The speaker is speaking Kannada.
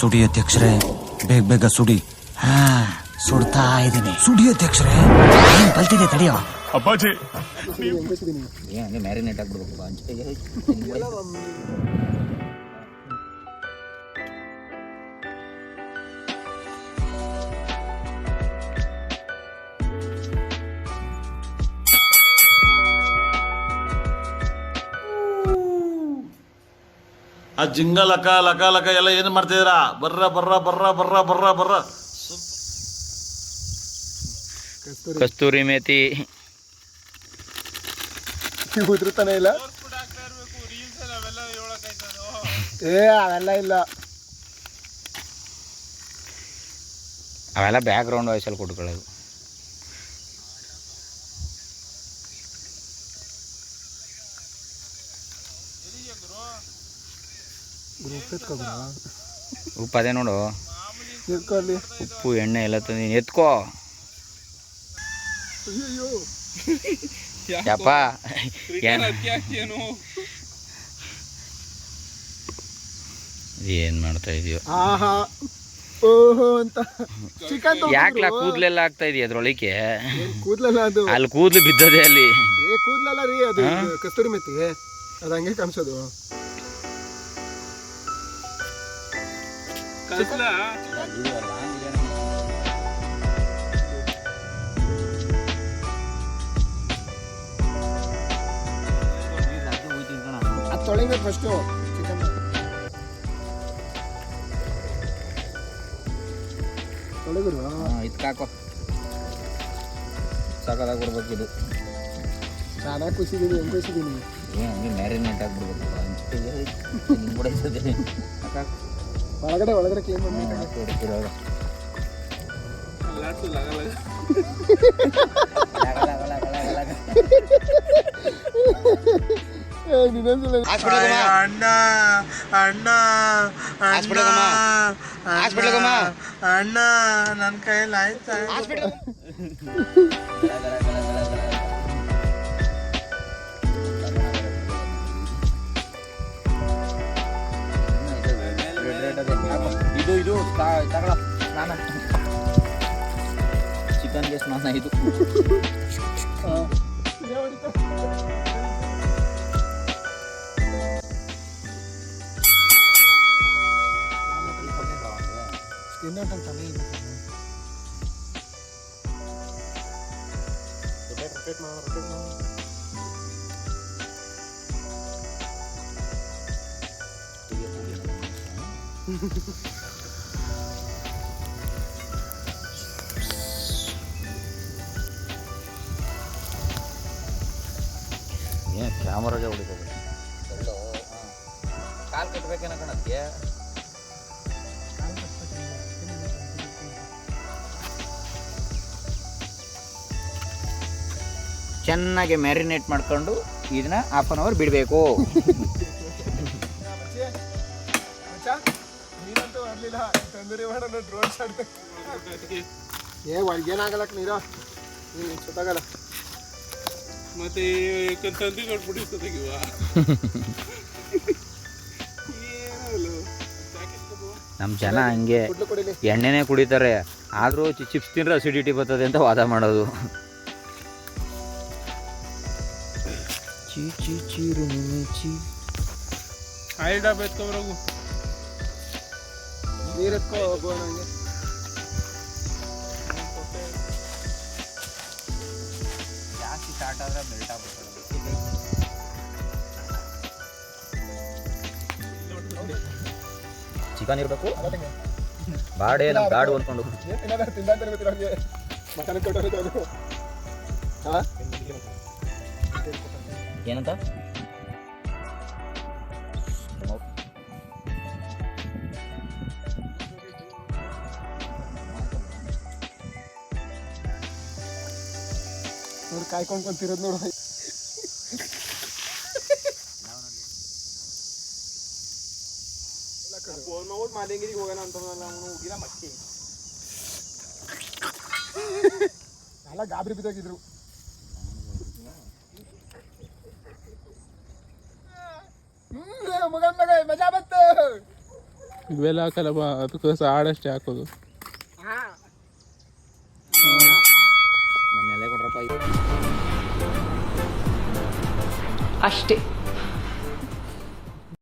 ಸುಡಿ ಅಧ್ಯಕ್ಷರೇ, ಬೇಗ ಬೇಗ ಸುಡಿ. ಹಾ, ಸುಡ್ತಾ ಇದ್ದೀನಿ. ಸುಡಿ ಅಧ್ಯಕ್ಷರೇ, ಕಲ್ತಿದೆ ತಡಿಯೋ. ಅಪ್ಪಾಜಿ ಮ್ಯಾರಿನೇಟ್ ಆಗ್ಬಿಡ್ಬೇಕು. ಆ ಜಿಂಗ ಲಕ ಲಕ ಲಕ ಎಲ್ಲ ಏನು ಮಾಡ್ತಿದ್ದೀರಾ? ಬರ್ರ ಬರ್ರ ಬರ್ರ ಬರ್ರ ಬರ್ರ ಬರ್ರ. ಕಸ್ತೂರಿ ಮೇಥಿ ಉದುರ್ತಾನೆ ಇಲ್ಲ. ಅವೆಲ್ಲ ಇಲ್ಲ, ಅವೆಲ್ಲ ಬ್ಯಾಕ್ ಗ್ರೌಂಡ್ ವಾಯ್ಸಲ್ಲಿ ಕೊಟ್ಕೊಳ್ಳೋದು. ಉಪ್ಪು ಅದೇ ನೋಡು, ಉಪ್ಪು ಎಣ್ಣೆ ಎಲ್ಲ ತಂದು ಎತ್ಕೋ. ಯಪ್ಪ ಏನ್ ಮಾಡ್ತಾ ಇದೀಯೋ? ಯಾಕ್ಲಾ ಕೂದ್ಲೆಲ್ಲ ಆಗ್ತಾ ಇದೆಯಾ ಅದ್ರೊಳಗೆ? ಕೂದ್ಲಲ್ಲ ಅದು, ಅಲ್ಲಿ ಕೂದ್ಲು ಬಿದ್ದದೆ ಅಲ್ಲಿ. ಕೂದ್ಲಲ್ಲ ರೀ ಅದು, ಕಸ್ತೂರಿ ಮೆತ್ತಿ ಅದು ಹಂಗೆ ಕಾಣಿಸೋದು. ಅದು ತೊಳಿಬೇಕು ಫಸ್ಟು ಚಿಕನ್. ತೊಳೆಗುರು ಇದ್ಕಾಕೋ, ಸಾಕಾದಾಗ ಬರ್ಬೇಕು. ಇದು ಚೆನ್ನಾಗಿ ಕುಸಿದೀನಿ, ಹೆಂಗೆ ಕುಸಿದೀನಿ. ಹಂಗೆ ಮ್ಯಾರಿನೇಟ್ ಆಗ್ಬಿಡ್ಬೇಕು. ಒಳಗಡೆ ಕ್ಲೀನ್ ಮಾಡಿ ಅಣ್ಣ ಅಣ್ಣ ಅಣ್ಣ ನನ್ನ ಕೈಯಲ್ಲಿ ಆಯ್ತಾ? ಇದು ತಗೊಳ ಸ್ನಾನ, ಚಿಕನ್ಗೆ ಸ್ನಾನ ಇದು. ಕ್ಯಾಮರಾಗೆ ಹೊಡಿತದೆ. ಕಾಲು ಕಟ್ಬೇಕೇನ ಕಣಕ್ಕೆ? ಚೆನ್ನಾಗಿ ಮ್ಯಾರಿನೇಟ್ ಮಾಡ್ಕೊಂಡು ಇದನ್ನ 1/2 hour ಬಿಡಬೇಕು. ಒಳಗೇನಾಗಲಕ್ಕ ನೀರು ಸುತ್ತಾಗಲ್ಲ. ಮತ್ತೆ ತಂದಿ ಕೊಟ್ಬಿಟ್ಟಿರ್ತದೀವ. ನಮ್ಮ ಜನ ಹಂಗೆ ಎಣ್ಣೆನೇ ಕುಡಿತಾರೆ, ಆದರೂ ಚಿಪ್ಸ್ ತಿಂದ್ರೆ ಅಸಿಡಿಟಿ ಬರ್ತದೆ ಅಂತ ವಾದ ಮಾಡೋದು. ಆಯಿಲ್ ಡಬ್ಬ ಎತ್ಕೊಬರೋಗು, ನೀರು ಎತ್ಕೊ ಹೋಗುವ. ನಂಗೆ ಜಾಸ್ತಿ ಸ್ಟಾರ್ಟ್ ಆದರೆ ಮೆಲ್ಟ್ ಆಗ್ಬಿಡ್ತದೆ. ಚಿಕನ್ ಇರಬೇಕು, ಬಾಡೆ ನಮ್ಮ ಗಾಡು ಅಂದ್ಕೊಂಡು ಏನಂತ ನೋಡಿ ಕಾಯ್ಕೊಂಡ್ಕೊಂತಿರೋದು ನೋಡು. ಫೋನ್ ಮಾಡ್ಬಿಟ್ಟು ಮಾಲಿಂಗಿರಿಗೆ ಹೋಗೋಣ ಅಂತ ಹೋಗಿಲ್ಲ ಮತ್ತೆ. ಎಲ್ಲ ಗಾಬರಿ ಬಿದ್ದೋಗಿದ್ರು. ಮಗ ಮಜಾ ಬಂತು. ಇವೆಲ್ಲ ಹಾಕಲ್ಲಪ್ಪ, ಅದಕ್ಕೋಸ್ಕರ ಆಡಷ್ಟೇ ಹಾಕೋದು. ನನ್ನ ಎಲೆ ಕೊಡ್ರಪ್ಪ. ಅಷ್ಟೇ.